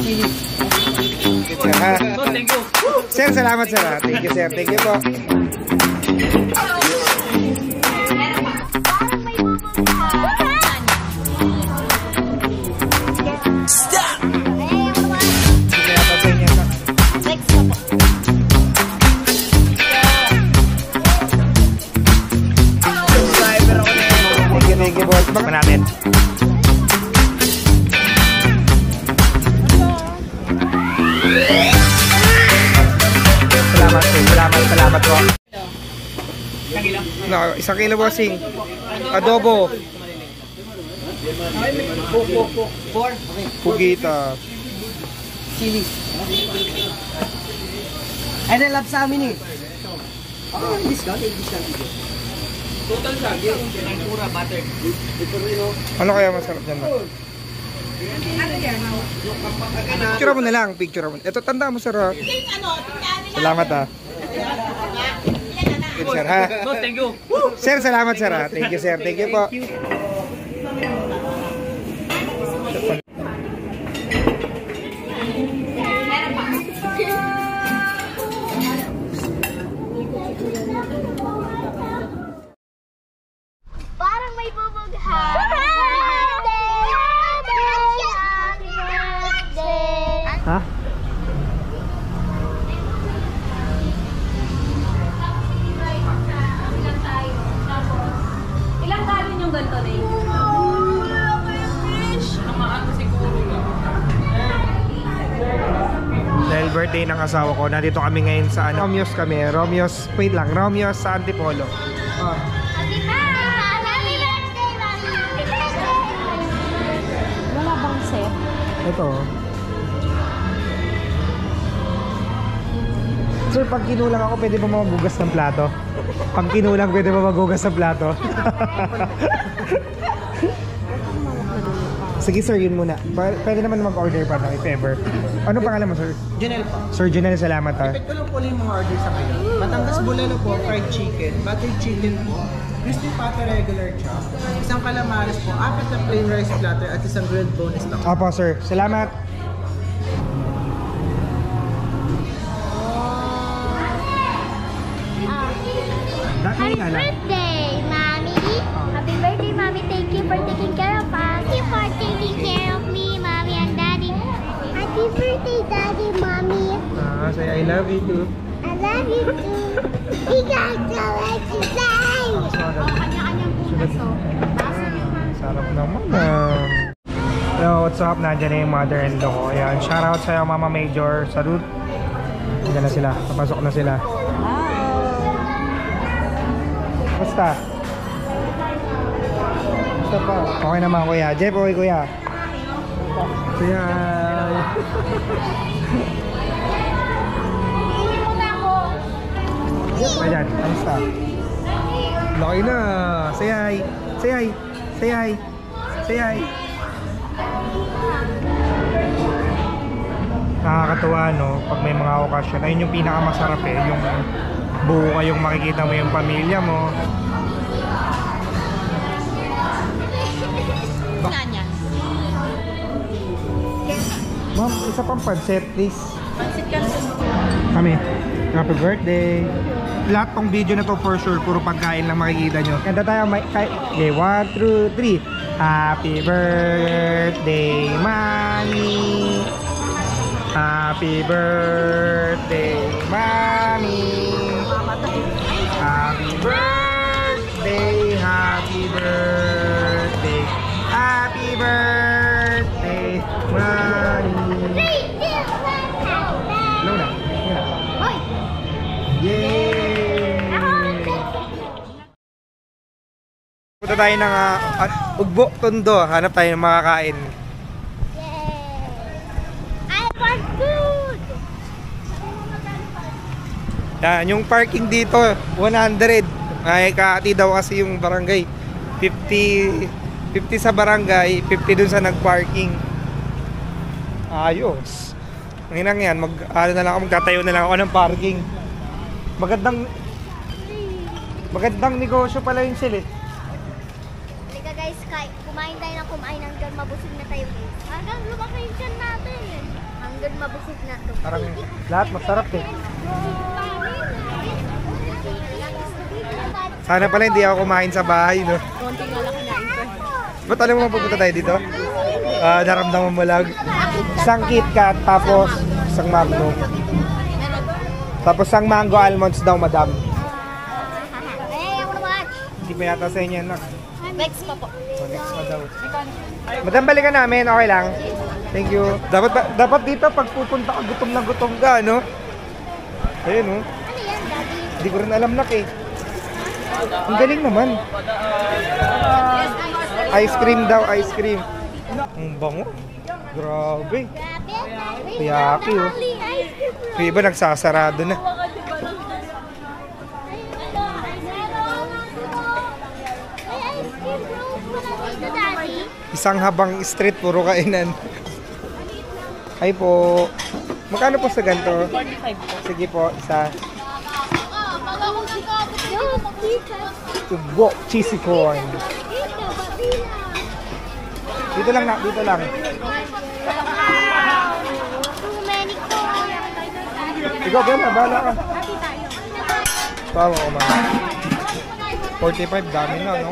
Chili. Sir, ha? Thank you. Sir, salamat sir. Thank you sir. Thank you po. Stop! Thank you boss. Bakit natin? Salamat po. No, 1 kilo bossing. Adobo. Pugita. Chili. Ay, nalap sa amin eh. Oh, discount. Total siya. Ang pura butter. Ano kaya masarap dyan? Picture mo na lang. Picture mo. Ito, tanda mo sir. Salamat ha. Sir ha. Thank you. Sir, salamat sir ha. Thank you sir. Thank you po. Parang may bubugha. Ha? Ilang galon yung ganito na yun? Dahil birthday ng asawa ko, nandito kami ngayon sa ano, Romeo's kami. Romeo's, wait lang, Romeo's sa Antipolo. Oh. Wala bang set? Ito. Sir, pag kinulang ako, pwede ba magugas ng plato? Pag kinulang, pwede ba magugas ng plato? Sige sir, yun muna. Pwede naman mag-order pa na if ever. Ano pangalan mo sir? Janelle po. Sir Janelle, salamat ha. Ipit ko lang po yung mga order sa kayo. Batangas Bulalo po, fried chicken, buttered chicken po, crispy pata regular chop, isang calamares po, 4 na plain rice platter at isang grilled bonus lang. Opo sir, salamat. Happy birthday, Mommy! Happy birthday, Mommy! Thank you for taking care of us. Thank you for taking care of me, Mommy and Daddy. Happy birthday, Daddy, Mommy! Say I love you too. I love you too. Ikaw sa exercise! Kanya-kanyang puso. Sarap naman Hello, what's up? Nandiyan na yung mother-in-law ko. Ayan, shoutout sa'yo Mama Major. Salud. Nandiyan na sila. Papasok na sila. Basta. Basta pa. Okay naman kuya. Jeff, okay kuya. Kuya. Ayan, kamusta? Laki na. Say hi. Say hi. Say hi. Say hi. Nakakatuwa no, pag may mga okasyon. Ayun yung pinakamasarap eh, yung buo kayong makikita mo yung pamilya mo. Ma'am, isa pang pancit please. Pansit canton. Kami. Happy birthday. Lahat tong video na to for sure, puro pagkain lang makikita nyo. Kanta tayo, okay, 1, 2, 3. Happy birthday, Mommy. Happy birthday, Mommy. Happy birthday, happy birthday, happy birthday, Mommy. Lola, Hoy! yay! Punta tayo ng Ugbo, Tondo. Hanap tayo ng makakain. I want food! Yan, yung parking dito 100. Ay kaati daw kasi yung barangay. 50 sa barangay, 50 dun sa nagparking. Ayos. Ngayon yan, ano na lang ako, magtatayo na lang ako ng parking. Magandang negosyo pala yun sila. Halika guys, kumain tayo ng kumain hanggang mabusog na tayo guys. Hanggang lumaki yung tiyan natin. Hanggang mabusog na to. Parang lahat masarap eh. Sana pala hindi ako kumain sa bahay, no? Konti nga lang kinain ko. Ba't alam mo mapupunta tayo dito? Naramdaman mo lang. Isang KitKat, tapos isang Magnum. Tapos isang mango almonds daw, madam. Hey, I wanna watch. Hindi pa yata sa inyo, anak. Next pa po. So, next pa daw. Madam, balikan namin. Okay lang. Thank you. Dapat dito, pag pupunta ka, gutom ka, no? Ayun, no? Ano yan, Daddy? Hindi ko rin alam, nak, eh. Ang galing naman. Ice cream daw, ice cream. Ang bango. Grabe. Grabe. Kuyaki, oh. Yung iba nagsasarado na. Isang habang street, puro kainan. Ay po. Magkano po sa ganito? 45 po. Sige po, isa. Tubo, cheesy corn. Dito lang na, dito lang. Too many corn. Ikaw, Bella, bahala ka. Tama ko, ma. 45, dami na, no?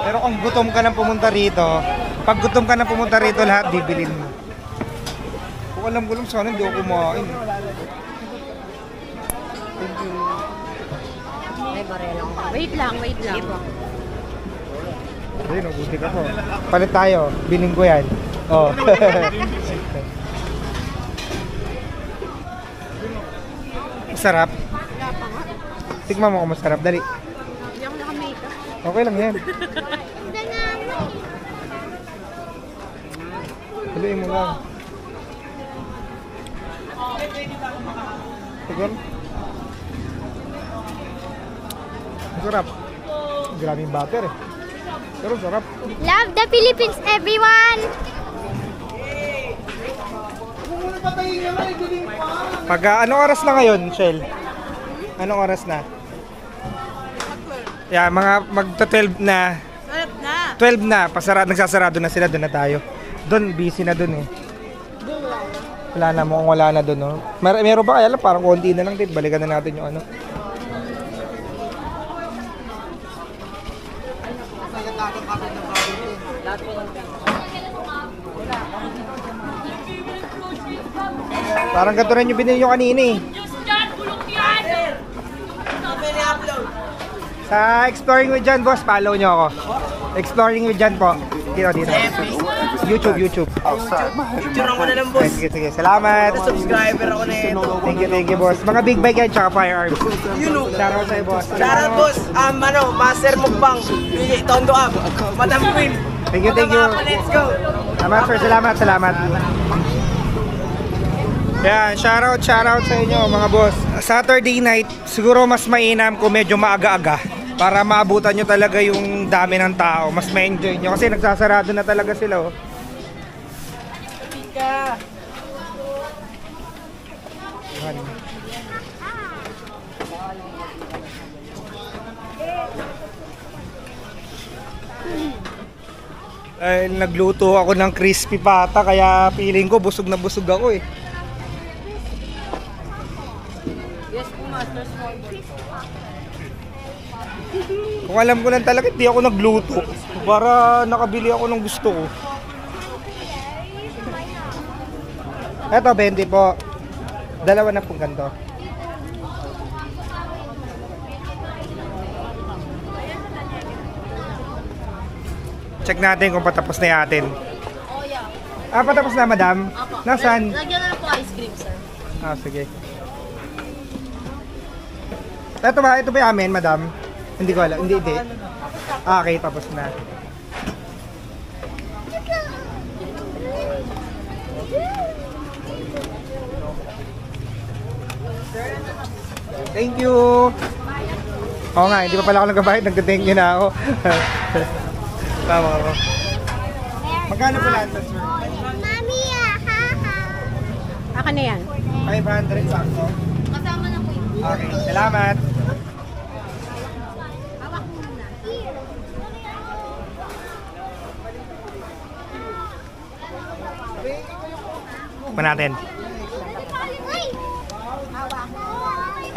Pero kung gutom ka nang pumunta rito, pag gutom ka nang pumunta rito, lahat bibilin mo. Kung alam ko lang, sana hindi ako kumain. Thank you. Ay, barela ko. Wait lang. Ayun, nabuti ka po. Palit tayo. Biling ko yan. Oh. Masarap. Tikman mo kung masarap. Dali. Hindi ako naka-makeup. Okay lang yan. Haluin mo lang. Tignan. Masarap. Grabe yung butter eh. Pero sarap. Love the Philippines, everyone! Anong oras na ngayon, Shell? Anong oras na? Yeah, mga magta-12 na. 12 na. Nagsasarado na sila. Doon na tayo. Doon, busy na doon eh. Wala na, mukhang wala na doon, no? Meron ba kaya lang? Parang konti na lang din. Balikan na natin yung ano. Parang ganito rin yung binili nyo kanina eh. Sa Exploring with John, boss, follow nyo ako. Exploring with John po. Dito. YouTube. Picture ako na lang, boss. Sige. Salamat. Subscriber ako na ito. Thank you, boss. Mga big bike yan, tsaka firearms. Shoutout sa'yo, boss. Shoutout, boss. Master Mukbang. Tondo up. Madam Queen. Thank you. Let's go. Salamat. Yan, shoutout sa inyo mga boss. Saturday night, siguro mas mainam kung medyo maaga-aga para maabutan nyo talaga yung dami ng tao. Mas ma-enjoy nyo kasi nagsasarado na talaga sila, oh. Yan. Ay, nagluto ako ng crispy pata kaya feeling ko busog na busog ako eh. Yes po, Master Small Boy. Kung alam ko lang talaga, hindi ako nagluto para nakabili ako ng gusto ko. Eto, 20 po. Dalawa na pong ganito. Check natin kung patapos na yatin. Oh, yeah. Patapos na, madam? Apo. Nasaan? Lagyan na lang po ice cream, sir. Sige. Ito ba yung amin, madam? Hindi ko alam. Hindi. Okay, tapos na. Thank you! Oo nga, hindi pa pala ako nagbabayad. Nagka-thank you na ako. Tama ako. Magkano po lahat, sir? Mami, Aka na yan. 500 sakto. Kasama na po yun. Okay, salamat. Pa natin.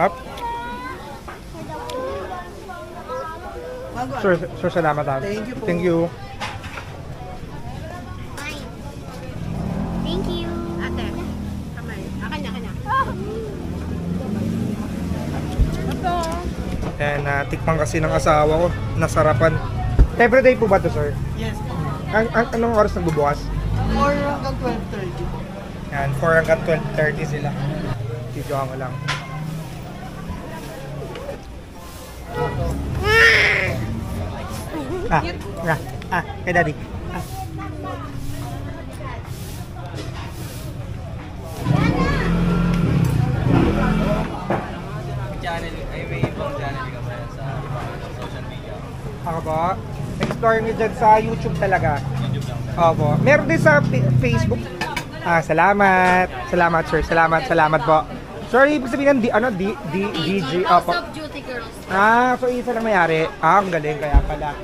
Up. Sir, salamat ha. Thank you po. Thank you. Thank you. Ate, kamay. Kanya. And tikman kasi ng asawa ko. Nasarapan. Everyday po ba to, sir? Yes po. Anong oras nagbubukas? 4 hanggang 12:30 po. Yan, 4 hanggang 12:30 sila. Videoan ko lang. Kay daddy. Channel, ay may ibang channel ka ba sa social media? Ako po, explore nyo dyan sa YouTube talaga. YouTube lang. Opo. Meron din sa Facebook. Salamat. Salamat, sir. Salamat po. Sorry, ibig sabihin ng DG. House Opo. of Duty Girls. So isa lang mayari. Ang galing kaya pala.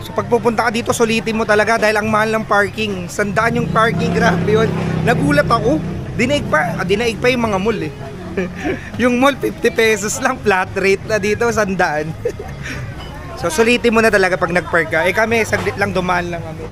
So pag pupunta ka dito, sulitin mo talaga dahil ang mahal ng parking. Sandaan yung parking, grabe yun. Nagulat ako. Dinaig pa yung mga mall eh. Yung mall 50 pesos lang, flat rate na dito, sandaan. So sulitin mo na talaga pag nag-park ka. Kami, saglit lang dumaan lang kami.